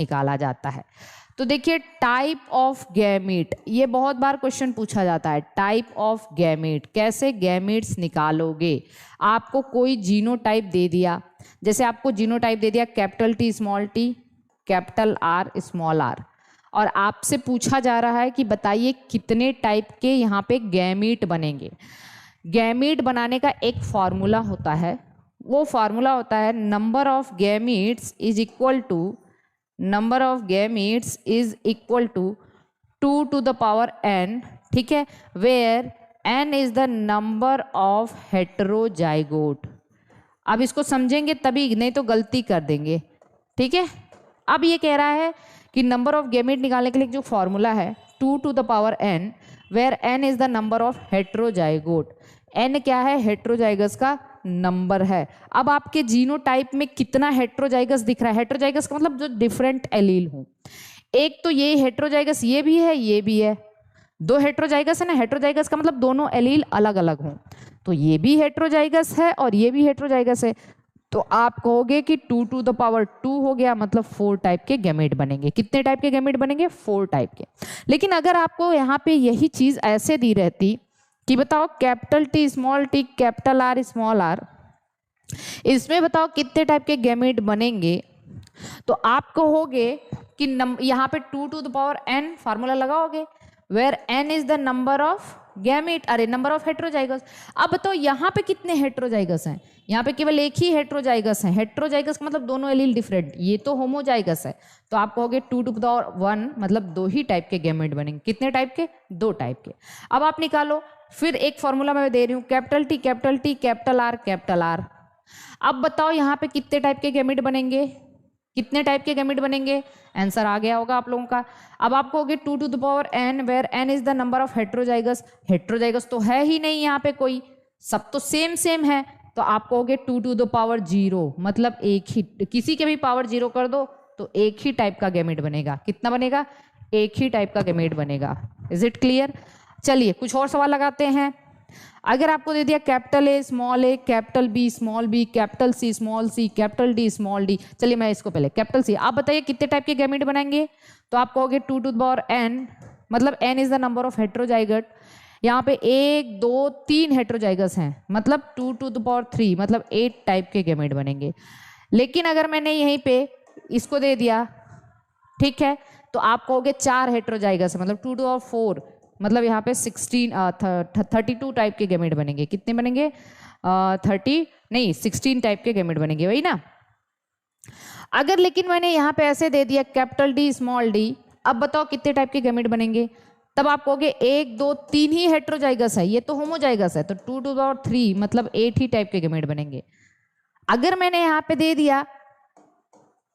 निकाला जाता है। तो देखिए टाइप ऑफ गैमीट, ये बहुत बार क्वेश्चन पूछा जाता है, टाइप ऑफ गैमीट, कैसे गैमीट्स निकालोगे। आपको कोई जीनोटाइप दे दिया, जैसे आपको जीनोटाइप दे दिया capital T small T capital R small R, और आपसे पूछा जा रहा है कि बताइए कितने टाइप के यहाँ पे गैमीट बनेंगे। गैमीट बनाने का एक फॉर्मूला होता है, वो फॉर्मूला होता है number of gametes is equal to number of gametes is equal to 2 to the power n, ठीक है, where n is the number of heterozygote. अब इसको समझेंगे तभी, नहीं तो गलती कर देंगे, ठीक है। अब ये कह रहा है कि नंबर ऑफ गैमीट निकालने के लिए जो फॉर्मूला है 2 to the power n, where n is the number of heterozygote. n क्या है, हेटेरोजाइगस का नंबर है। अब आपके जीनोटाइप में कितना हेटेरोजाइगस दिख रहा है, हेटेरोजाइगस का मतलब जो डिफरेंट एलील हो, एक तो ये हेटेरोजाइगस ये भी है ये भी है, दो हेटेरोजाइगस है ना, हेटेरोजाइगस का मतलब दोनों एलील अलग अलग हों, तो ये भी हेटेरोजाइगस है और ये भी हेटेरोजाइगस है, तो आप कहोगे कि 2 to the power 2 हो गया, मतलब 4 टाइप के गैमेट बनेंगे। कितने टाइप के गैमेट बनेंगे, 4 टाइप के। लेकिन अगर आपको यहाँ पे यही चीज ऐसे दी रहती कि बताओ capital T small T capital R small R, इसमें बताओ कितने टाइप के गैमेट बनेंगे, तो आप कहोगे कि यहाँ पे 2 to the power n formula लगाओगे, where n is the number of gamete, अरे नंबर ऑफ हेटेरोजाइगस। अब बताओ यहाँ पे कितने हेटेरोजाइगस हैं, यहाँ पे केवल एक ही हेटेरोजाइगस है, हेटेरोजाइगस का मतलब दोनों एलील डिफरेंट, ये तो होमोजाइगस है, तो आप कहोगे 2 to the power 1 मतलब 2 ही टाइप के गैमेट बनेंगे। कितने टाइप के, 2 टाइप के। अब आप निकालो, फिर एक फॉर्मूला मैं दे रही हूँ कैपिटल टी कैपिटल आर। अब बताओ यहाँ पे कितने टाइप के गैमेट बनेंगे, कितने टाइप के गैमेट बनेंगे, आंसर आ गया होगा आप लोगों का। अब आप कहोगे 2 to the power n, where n is the number of heterozygous, heterozygous तो है ही नहीं यहाँ पे कोई, सब तो सेम सेम है, तो आप कहोगे 2 to the power 0 मतलब एक ही, किसी के भी पावर 0 कर दो तो एक ही टाइप का गैमेट बनेगा। कितना बनेगा, एक ही टाइप का गैमेट बनेगा। Is it clear. चलिए कुछ और सवाल लगाते हैं। अगर आपको दे दिया capital A capital B capital C capital D small D, चलिए मैं इसको पहले कैपिटल सी, आप बताइए कितने टाइप के गैमेट बनाएंगे, तो आप कहोगे 2 to the power n मतलब n is the number of heterozygote, यहाँ पे 1 2 3 हेटेरोजाइगस हैं, मतलब 2 to the power 3 मतलब 8 टाइप के गैमेट बनेंगे। लेकिन अगर मैंने यहीं पे इसको दे दिया, ठीक है, तो आप कहोगे 4 हेटेरोजाइगस है, मतलब 2 to the power 4 मतलब यहाँ पे 32 टाइप के गैमेट बनेंगे। कितने बनेंगे, 16 टाइप के गैमेट बनेंगे, वही ना। अगर लेकिन मैंने यहाँ पे ऐसे दे दिया कैपिटल डी स्मॉल डी, अब बताओ कितने टाइप के गैमेट बनेंगे, तब आप कहोगे 1 2 3 ही हेटेरोजाइगस है, ये तो होमोजाइगस है, तो 2 to the power 3 मतलब 8 ही टाइप के गैमेट बनेंगे। अगर मैंने यहाँ पे दे दिया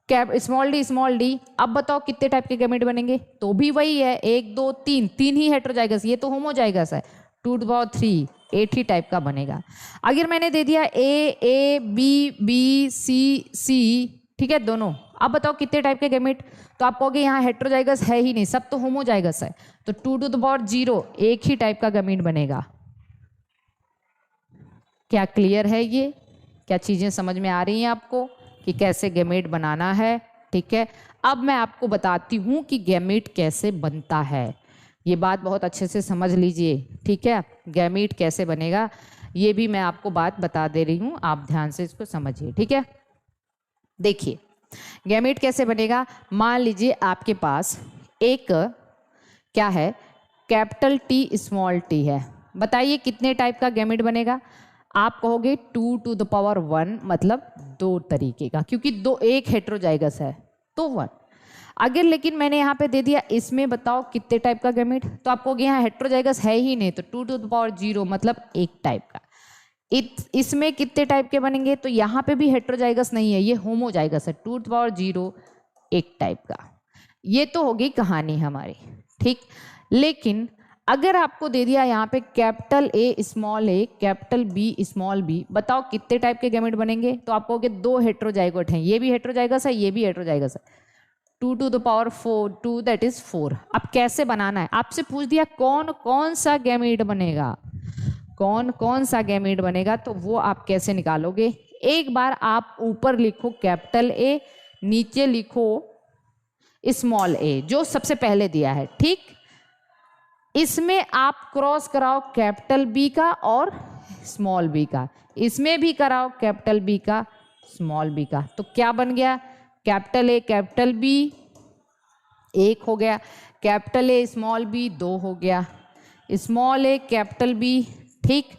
कैप स्मॉल डी, अब बताओ कितने टाइप के गैमेट बनेंगे, तो भी वही है 1 2 3 3 ही हेटेरोजाइगस, ये तो होमोजाइगस है, 2 to the power 3 8 he type का बनेगा। अगर मैंने दे दिया ए बी सी, ठीक है दोनों, अब बताओ कितने टाइप के गैमेट, तो आप कहोगे यहाँ हेटेरोजाइगस है ही नहीं, सब तो होमोजाइगस है, तो 2 to the power 0 एक ही टाइप का गैमेट बनेगा। क्या क्लियर है ये, क्या चीजें समझ में आ रही हैं आपको कि कैसे गैमेट बनाना है, ठीक है। अब मैं आपको बताती हूं कि गैमेट कैसे बनता है, ये बात बहुत अच्छे से समझ लीजिए, ठीक है। गैमेट कैसे बनेगा ये भी मैं आपको बात बता दे रही हूं, आप ध्यान से इसको समझिए, ठीक है। देखिए गैमेट कैसे बनेगा, मान लीजिए आपके पास एक क्या है कैपिटल टी स्मॉल टी है, बताइए कितने टाइप का गैमेट बनेगा, आप कहोगे 2 to the power 1 मतलब 2 तरीके का, क्योंकि दो एक हेटेरोजाइगस है तो 1। अगर लेकिन मैंने यहाँ पे दे दिया इसमें बताओ कितने टाइप का गैमेट, तो आप कहोगे यहाँ हेटेरोजाइगस है ही नहीं, तो 2 to the power 0 मतलब एक टाइप का। इसमें कितने टाइप के बनेंगे, तो यहाँ पे भी हेटेरोजाइगस नहीं है, ये होमोजाइगस है, 2 to the power 0 एक टाइप का। ये तो होगी कहानी हमारी, ठीक। लेकिन अगर आपको दे दिया यहाँ पे capital A capital B small B, बताओ कितने टाइप के गैमेट बनेंगे, तो आप कहोगे 2 हेटेरोजाइगोट हैं, ये भी हेटेरोजाइगस है ये भी हेटेरोजाइगस है, 2 to the power 4 2 that is 4। अब कैसे बनाना है, आपसे पूछ दिया कौन कौन सा गैमेट बनेगा, कौन कौन सा गैमेट बनेगा, तो वो आप कैसे निकालोगे। एक बार आप ऊपर लिखो कैपिटल ए, नीचे लिखो स्मॉल ए, जो सबसे पहले दिया है, ठीक। इसमें आप क्रॉस कराओ कैपिटल बी का और स्मॉल बी का, इसमें भी कराओ कैपिटल बी का स्मॉल बी का, तो क्या बन गया, कैपिटल ए कैपिटल बी 1 हो गया, कैपिटल ए स्मॉल बी 2 हो गया, स्मॉल ए कैपिटल बी, ठीक,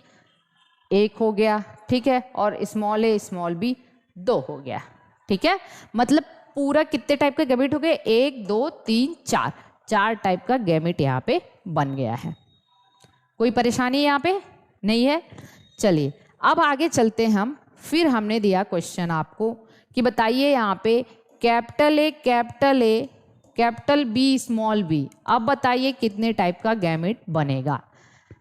1 हो गया, ठीक है, और स्मॉल ए स्मॉल बी 2 हो गया, ठीक है। मतलब पूरा कितने टाइप के गैमेट हो गए, 1 2 3 4, 4 टाइप का गैमेट यहाँ पे बन गया है। कोई परेशानी यहाँ पे नहीं है। चलिए अब आगे चलते हैं हम। फिर हमने दिया क्वेश्चन आपको कि बताइए यहाँ पे capital A capital B small B, अब बताइए कितने टाइप का गैमेट बनेगा।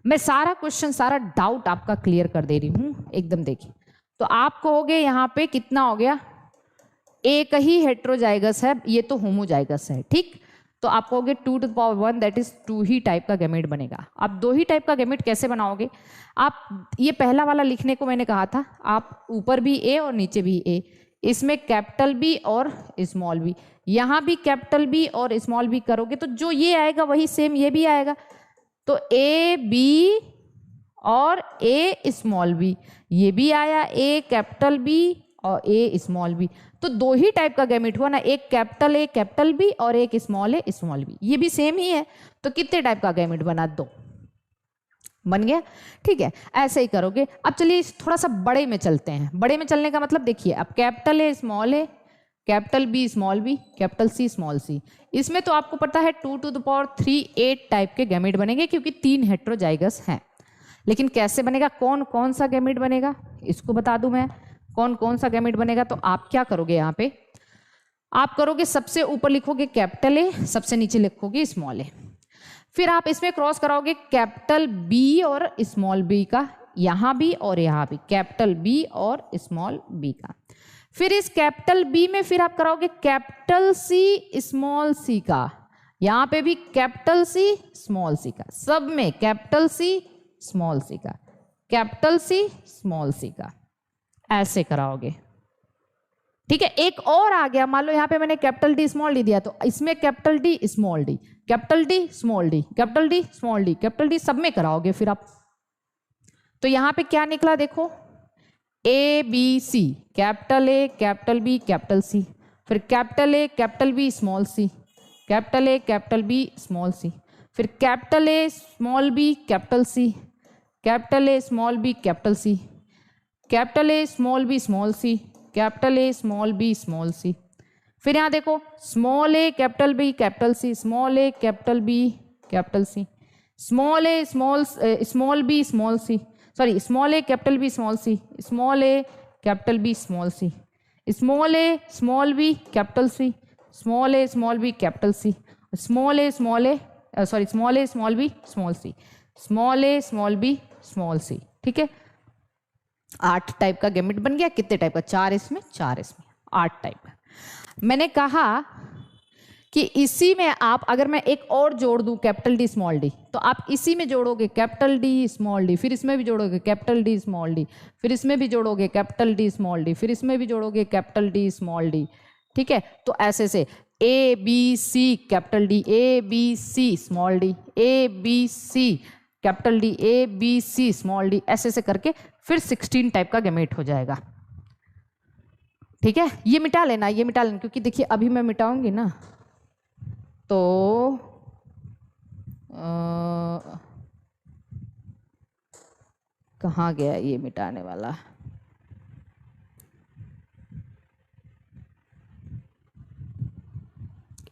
मैं सारा क्वेश्चन, सारा डाउट आपका क्लियर कर दे रही हूँ एकदम। देखिए तो आप कहोगे यहाँ पे कितना हो गया, एक ही हेट्रोजाइगस है, ये तो होमोजाइगस है, ठीक। तो आप कहोगे 2 to the power 1 that is 2 he type का गैमेट बनेगा। आप 2 ही टाइप का गैमेट कैसे बनाओगे, आप ये पहला वाला लिखने को मैंने कहा था, आप ऊपर भी ए और नीचे भी ए, इसमें कैपिटल बी और स्मॉल बी, यहाँ भी कैपिटल बी और स्मॉल बी करोगे तो जो ये आएगा वही सेम ये भी आएगा। तो ए बी और ए स्मॉल बी, ये भी आया ए कैपिटल बी और ए स्मॉल बी, तो 2 ही टाइप का गैमेट हुआ ना, एक कैपिटल ए कैपिटल बी और एक स्मॉल ए स्मॉल बी, ये भी सेम ही है। तो कितने टाइप का गैमेट बना, 2 बन गया, ठीक है। ऐसे ही करोगे। अब चलिए थोड़ा सा बड़े में चलते हैं। बड़े में चलने का मतलब देखिए, अब capital A small a, capital B small b, capital C small c, इसमें तो आपको पता है 2 to the power 3 8 टाइप के गैमेट बनेंगे क्योंकि 3 हेट्रोजाइगस हैं। लेकिन कैसे बनेगा, कौन कौन सा गैमेट बनेगा, इसको बता दूं मैं कौन कौन सा गैमेट बनेगा। तो आप क्या करोगे, यहाँ पे आप करोगे सबसे ऊपर लिखोगे कैपिटल ए, सबसे नीचे लिखोगे स्मॉल ए, फिर आप इसमें क्रॉस कराओगे कैपिटल बी और स्मॉल बी का, यहाँ भी और यहाँ भी कैपिटल बी और स्मॉल बी का। फिर इस कैपिटल बी में फिर आप कराओगे कैपिटल सी स्मॉल सी का, यहाँ पे भी कैपिटल सी स्मॉल सी का, सब में कैपिटल सी स्मॉल सी का, कैपिटल सी स्मॉल सी का, ऐसे कराओगे, ठीक है। एक और आ गया, मान लो यहाँ पे मैंने कैपिटल डी स्मॉल डी दिया, तो इसमें capital D small D, capital D small D, capital D small D, capital D, सब में कराओगे फिर आप। तो यहाँ पे क्या निकला देखो, A B C, capital A capital B capital C, फिर capital A capital B small c, capital A capital B small c, फिर capital A small b capital C, capital A small b capital C, capital A small b small c, capital A small b small c, फिर यहाँ देखो small a capital B capital C, small a capital B capital C, small a small b small c, sorry small a capital B small c, small a capital B small c, small a small b capital C, small a small b capital C, small a small b small c, small a small b small c, ठीक है। 8 type का gamete बन गया। कितने type का, 4 इसमें 4 इसमें, 8 type का। मैंने कहा कि इसी में आप, अगर मैं एक और जोड़ दूं कैपिटल डी स्मॉल डी, तो आप इसी में जोड़ोगे कैपिटल डी स्मॉल डी, फिर इसमें भी जोड़ोगे कैपिटल डी स्मॉल डी, फिर इसमें भी जोड़ोगे कैपिटल डी स्मॉल डी, फिर इसमें भी जोड़ोगे कैपिटल डी स्मॉल डी, ठीक है। तो ऐसे से A B C capital D, A B C small D, A B C capital D, A B C small D, ऐसे से करके फिर 16 टाइप का गैमेट हो जाएगा, ठीक है। ये मिटा लेना, ये मिटा लेना, क्योंकि देखिए अभी मैं मिटाऊंगी ना तो कहाँ गया ये मिटाने वाला,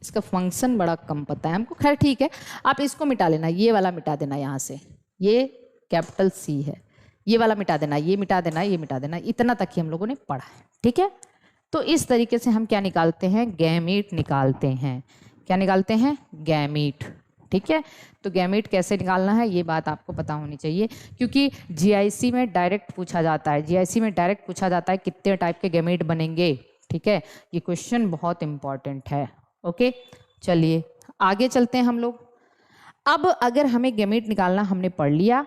इसका फंक्शन बड़ा कम पता है हमको। खैर ठीक है, आप इसको मिटा लेना, ये वाला मिटा देना, यहाँ से ये कैपिटल सी है, ये वाला मिटा देना, ये मिटा देना, ये मिटा देना, इतना तक ही हम लोगों ने पढ़ा है, ठीक है। तो इस तरीके से हम क्या निकालते हैं, गैमेट निकालते हैं। क्या निकालते हैं, गैमेट, ठीक है। तो गैमेट कैसे निकालना है ये बात आपको पता होनी चाहिए, क्योंकि जीआईसी में डायरेक्ट पूछा जाता है, जीआईसी में डायरेक्ट पूछा जाता है कितने टाइप के गैमेट बनेंगे, ठीक है। ये क्वेश्चन बहुत इंपॉर्टेंट है, ओके। चलिए आगे चलते हैं हम लोग। अब अगर हमें गैमेट निकालना हमने पढ़ लिया,